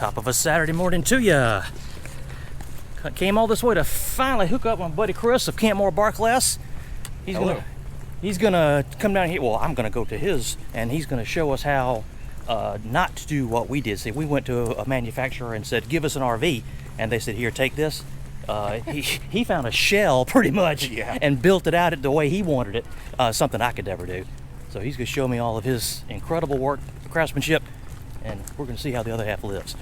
Top of a Saturday morning to ya. Came all this way to finally hook up with my buddy Chris of Camp More Bark Less. He's gonna come down here. Well, I'm gonna go to his, and he's gonna show us how not to do what we did. See, we went to a manufacturer and said, "Give us an RV," and they said, "Here, take this." He found a shell pretty much and built it out the way he wanted it. Something I could never do. So he's gonna show me all of his incredible work, craftsmanship, and we're gonna see how the other half lives.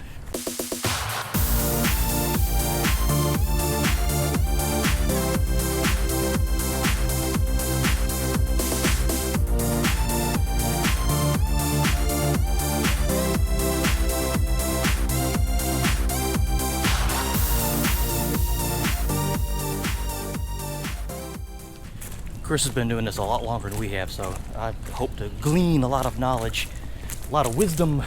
Chris has been doing this a lot longer than we have, so I hope to glean a lot of knowledge, a lot of wisdom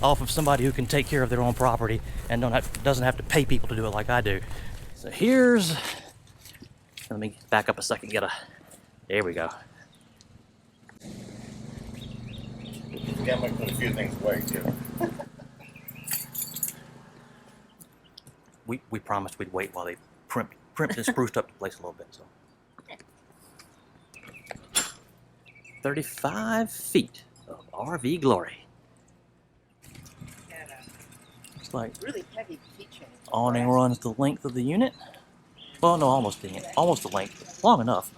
off of somebody who can take care of their own property and doesn't have to pay people to do it like I do. So let me back up a second, there we go. Yeah, I'm gonna put a few things away too. We promised we'd wait while they primped and spruced up the place a little bit, so. 35 feet of RV glory. It's like really heavy keychain. awning runs the length of the unit. Well, no, almost the length. Long enough.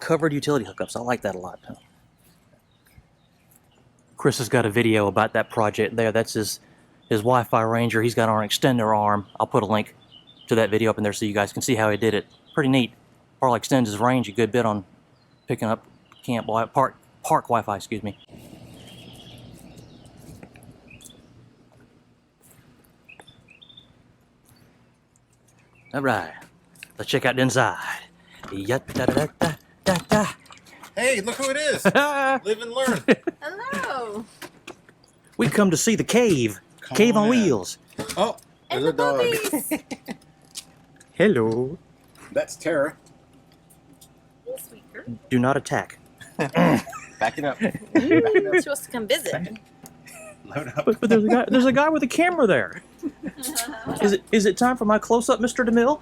Covered utility hookups. I like that a lot. Chris has got a video about that project there. That's his Wi-Fi Ranger. He's got on an extender arm. I'll put a link to that video up in there so you guys can see how he did it. Pretty neat. Probably extends his range a good bit on picking up park Wi-Fi, excuse me. All right, let's check out the inside. Hey, look who it is! Live and learn. Hello. We come to see the cave. Cave on wheels. Oh, there's a dog. Hello. That's Tara. Hey, sweet girl. Do not attack. Back it up. You're supposed to come visit. Load up. But there's a guy with a camera there. Is it time for my close-up, Mr. DeMille?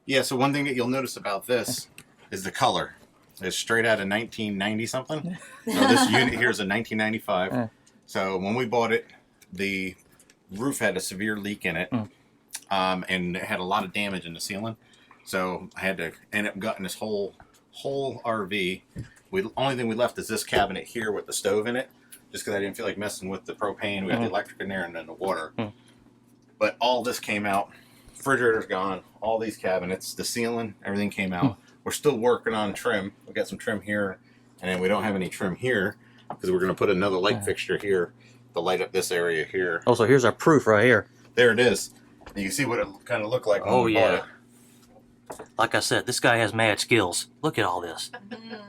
Yeah, so one thing that you'll notice about this is the color. It's straight out of 1990 something. So this unit here is a 1995. So when we bought it, the roof had a severe leak in it, and it had a lot of damage in the ceiling. So I had to end up gutting this whole RV. Only thing we left is this cabinet here with the stove in it, just because I didn't feel like messing with the propane. We had the electric in there and then the water. But all this came out. Refrigerator's gone. All these cabinets, the ceiling, everything came out. We're still working on trim. We got some trim here, and then we don't have any trim here because we're going to put another light fixture here to light up this area here. Oh, so here's our proof right here. There it is. And you can see what it kind of looked like when we bought it. Like I said, this guy has mad skills. Look at all this.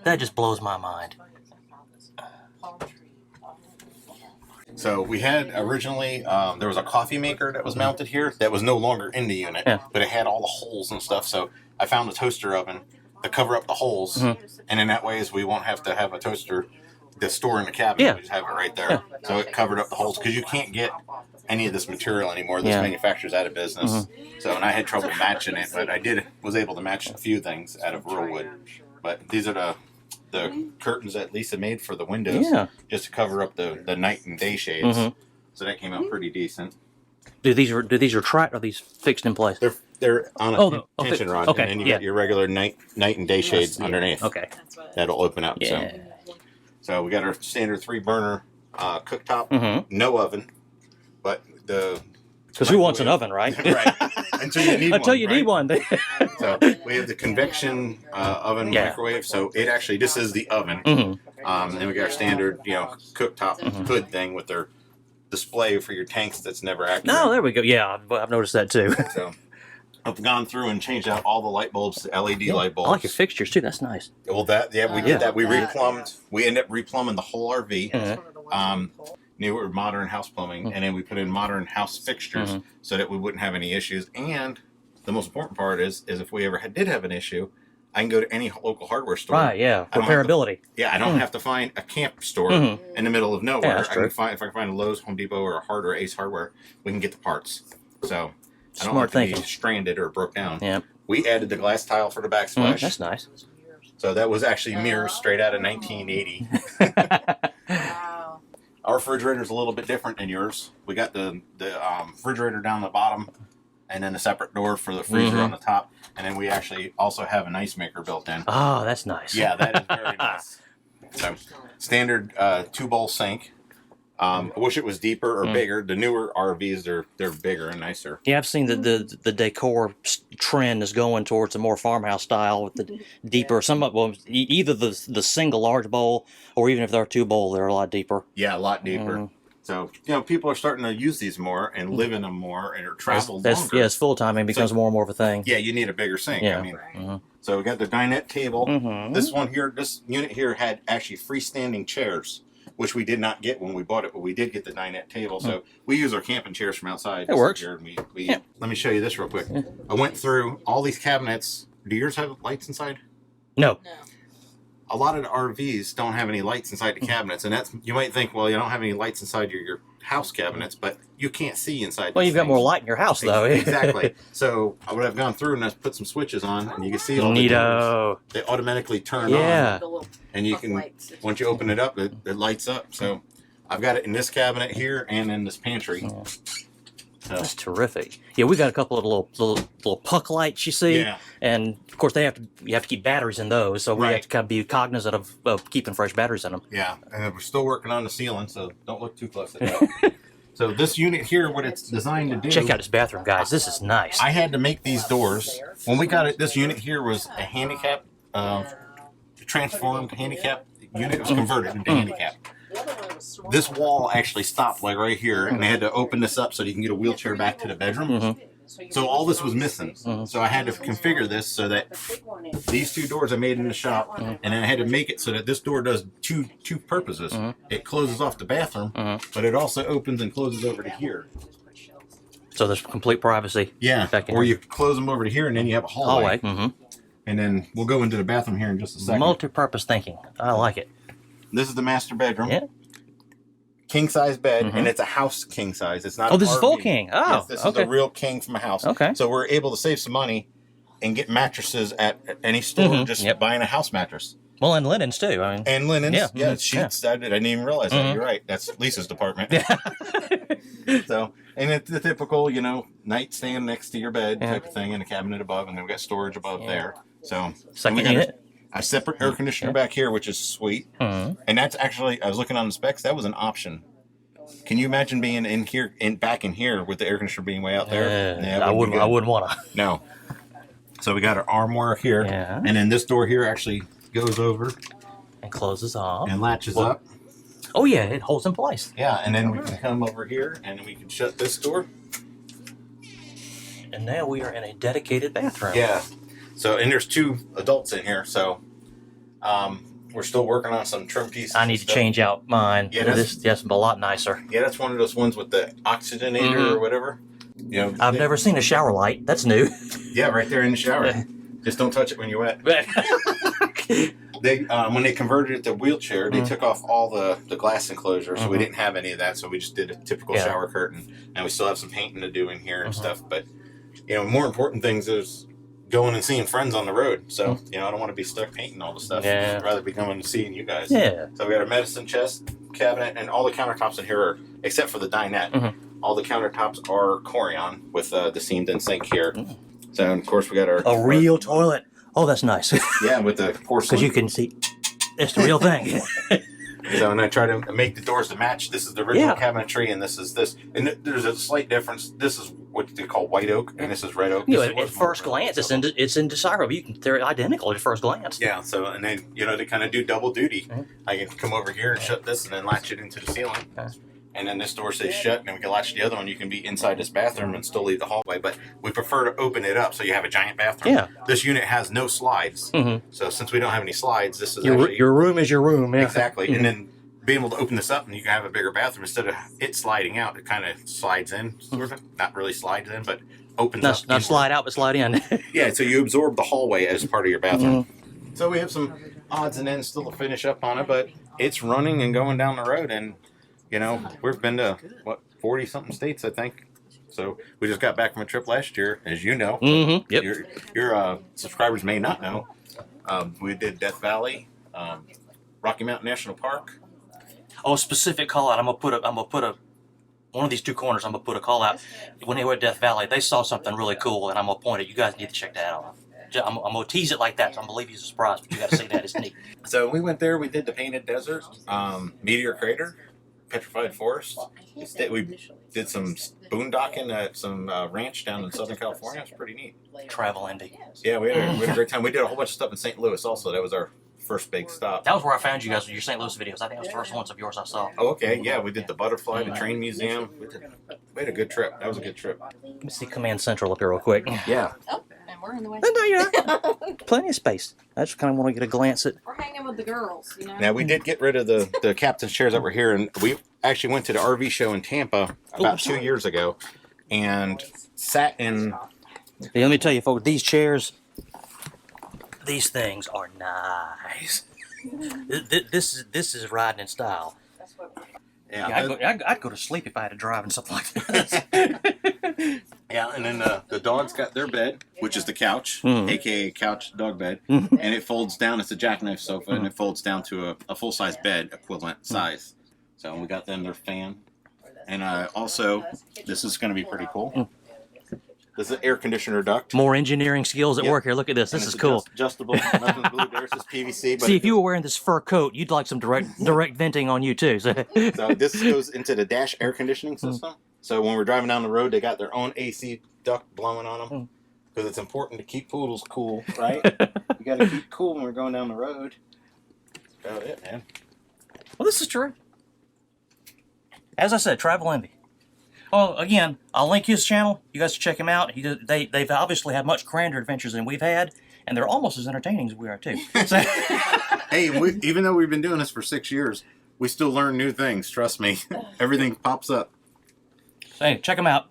That just blows my mind. So we had originally, there was a coffee maker that was mounted here that was no longer in the unit, but it had all the holes and stuff. So I found a toaster oven to cover up the holes, and then that way we won't have to have a toaster to store in the cabinet. We just have it right there. So it covered up the holes because you can't get any of this material anymore. This manufacturer's out of business. So, and I had trouble matching it, but I was able to match a few things out of real wood. But these are the curtains that Lisa made for the windows, just to cover up the night and day shades. So that came out pretty decent. Do these retract or are these fixed in place? They're on a tension rod, and then you got your regular night and day shades underneath. Okay, that'll open up. So we got our standard 3-burner cooktop, no oven, but because who wants an oven, right? Right. Until you need Until you need one. So we have the convection oven microwave. So this is the oven. And we got our standard, cooktop hood thing with their display for your tanks that's never accurate. No, there we go. Yeah, I've noticed that too. So I've gone through and changed out all the light bulbs to LED light bulbs. I like your fixtures too. That's nice. Well, we did that. We replumbed. We ended up replumbing the whole RV. newer modern house plumbing, and then we put in modern house fixtures so that we wouldn't have any issues. And the most important part is if we ever did have an issue, I can go to any local hardware store. Right, yeah. Repairability. I don't have to find a camp store in the middle of nowhere. Yeah, that's true. If I can find a Lowe's, Home Depot, or a Hardware, Ace Hardware, we can get the parts. So I don't have to be stranded or broke down. Yeah. We added the glass tile for the backsplash. That's nice. So that was actually mirrors straight out of 1980. Wow. Our refrigerator's a little bit different than yours. We got the refrigerator down the bottom, and then a separate door for the freezer on the top. And then we actually also have an ice maker built in. Oh, that's nice. Yeah, that is very nice. So, standard 2-bowl sink. I wish it was deeper or bigger. The newer RVs, they're bigger and nicer. Yeah, I've seen the decor trend is going towards a more farmhouse style with the deeper. Either the single large bowl, or even if they're 2-bowl, they're a lot deeper. Yeah, a lot deeper. So, people are starting to use these more and live in them more and travel longer. Yeah, it's full timing becomes more and more of a thing. Yeah, you need a bigger sink. Yeah. I mean, so we got the dinette table. This unit here had actually freestanding chairs, which we did not get when we bought it, but we did get the dinette table. So we use our camping chairs from outside. It works. Here, and Let me show you this real quick. I went through all these cabinets. Do yours have lights inside? No. A lot of the RVs don't have any lights inside the cabinets, and you might think, well, you don't have any lights inside your house cabinets, but you can't see inside. Well, you've got more light in your house, though. Exactly. So what I've gone through and I've put some switches on, and you can see all the doors. They automatically turn on, and you can once you open it up, it lights up. So I've got it in this cabinet here and in this pantry. That's terrific. Yeah, we got a couple of little puck lights you see, and of course you have to keep batteries in those, so we have to kind of be cognizant of keeping fresh batteries in them. Yeah, and we're still working on the ceiling, so don't look too close at that. So this unit here, what it's designed to do. Check out this bathroom, guys. This is nice. I had to make these doors when we got it. This unit here was a handicap, transformed handicap unit. It was converted into handicap. This wall actually stopped like right here, and they had to open this up so you can get a wheelchair back to the bedroom. So all this was missing. So I had to configure this so that these 2 doors I made in the shop, and then I had to make it so that this door does two purposes. It closes off the bathroom, but it also opens and closes over to here. So there's complete privacy. Yeah, or you close them over to here, and then you have a hallway. And then we'll go into the bathroom here in just a second. Multi-purpose thinking. I like it. This is the master bedroom. Yeah. King size bed, and it's a house king size. It's not. Oh, this is full king. Oh, yes, this is a real king from a house. Okay. So we're able to save some money and get mattresses at any store, just buying a house mattress. Well, and linens too. I mean, and linens. Yeah, sheets. I didn't even realize that. You're right. That's Lisa's department. So, and it's the typical, nightstand next to your bed type of thing, and a cabinet above, and then we got storage above there. So, second unit. A separate air conditioner back here, which is sweet. And that's actually, I was looking on the specs, that was an option. Can you imagine being in here, back in here, with the air conditioner being way out there? I wouldn't want to. No. So we got our armoire here, and then this door here actually goes over and closes off and latches up. Oh yeah, it holds in place. Yeah, and then we can come over here, and we can shut this door. And now we are in a dedicated bathroom. Yeah. So, and there's 2 adults in here, so we're still working on some trim pieces. I need to change out mine. Yeah, that's a lot nicer. Yeah, that's one of those ones with the oxygenator or whatever. I've never seen a shower light. That's new. Yeah, right there in the shower. Just don't touch it when you're wet. They when they converted it to wheelchair, they took off all the glass enclosure, so we didn't have any of that. So we just did a typical shower curtain, and we still have some painting to do in here and stuff. But more important things is going and seeing friends on the road. So, I don't want to be stuck painting all the stuff. Yeah. I'd rather be coming and seeing you guys. Yeah. So we got a medicine chest, cabinet, and all the countertops in here are, except for the dinette, all the countertops are Corian with the seamed in sink here. So, of course, we got our real toilet. Oh, that's nice. Yeah, with the porcelain. Because you can see, it's the real thing. So, and I try to make the doors to match. This is the original cabinetry, and this is this. And there's a slight difference. This is what they call white oak, and this is red oak. At first glance, it's indescribable. They're identical at first glance. Yeah. So, and then they kind of do double duty. I can come over here and shut this, and then latch it into the ceiling. And then this door stays shut, and then we can latch the other one. You can be inside this bathroom and still leave the hallway, but we prefer to open it up so you have a giant bathroom. Yeah. This unit has no slides. So since we don't have any slides, this is your room is your room. Yeah. Exactly. And then being able to open this up and you can have a bigger bathroom instead of it sliding out, it kind of slides in, sort of. Not really slides in, but opens up. Not slide out, but slide in. Yeah, so you absorb the hallway as part of your bathroom. So we have some odds and ends still to finish up on it, but it's running and going down the road. And, you know, we've been to, 40-something states, I think. So we just got back from a trip last year, as you know. Yep. Your subscribers may not know. We did Death Valley, Rocky Mountain National Park. Oh, specific call out. I'm gonna put a one of these two corners. I'm gonna put a call out. When they were at Death Valley, they saw something really cool, and I'm gonna point it. You guys need to check that out. I'm gonna tease it like that. So I'm gonna leave you surprised, but you got to see that. It's neat. So we went there. We did the Painted Desert, Meteor Crater, Petrified Forest. We did some boondocking at some ranch down in Southern California. It's pretty neat. Travel Indy. Yeah, we had a great time. We did a whole bunch of stuff in St. Louis also. That was our first big stop. That was where I found you guys with your St. Louis videos. I think it was the first ones of yours I saw. Oh, okay. Yeah, we did the Butterfly, the Train Museum. We had a good trip. That was a good trip. Let me see Command Central up here real quick. Yeah. Oh, and we're in the way. No, you're not. Plenty of space. I just kind of want to get a glance at. We're hanging with the girls, you know. Now, we did get rid of the captain's chairs that were here, and we actually went to the RV show in Tampa about 2 years ago and sat in. Hey, let me tell you, folks, these chairs, these things are nice. This is riding in style. Yeah, I'd go to sleep if I had to drive in something like this. yeah, and then the dogs got their bed, which is the couch, aka couch dog bed, Mm. and it folds down. It's a jackknife sofa, and it folds down to a full size bed equivalent size. So we got them their fan, and also this is going to be pretty cool. This is an air conditioner duct. More engineering skills at Yep. work here. Look at this. And This it's is cool. Adjustable. Nothing glued there. It's just PVC. But See, if you were wearing this fur coat, you'd like some direct venting on you too. So. So this goes into the dash air conditioning system. So when we're driving down the road, they got their own AC duct blowing on them because it's important to keep poodles cool, right? You got to keep cool when we're going down the road. That's about it, man. Well, this is true. As I said, Travel Envy. Oh, again, I'll link his channel. You guys should check him out. They've obviously had much grander adventures than we've had, and they're almost as entertaining as we are too. So, Hey, even though we've been doing this for 6 years, we still learn new things. Trust me. Everything pops up. hey, check them out.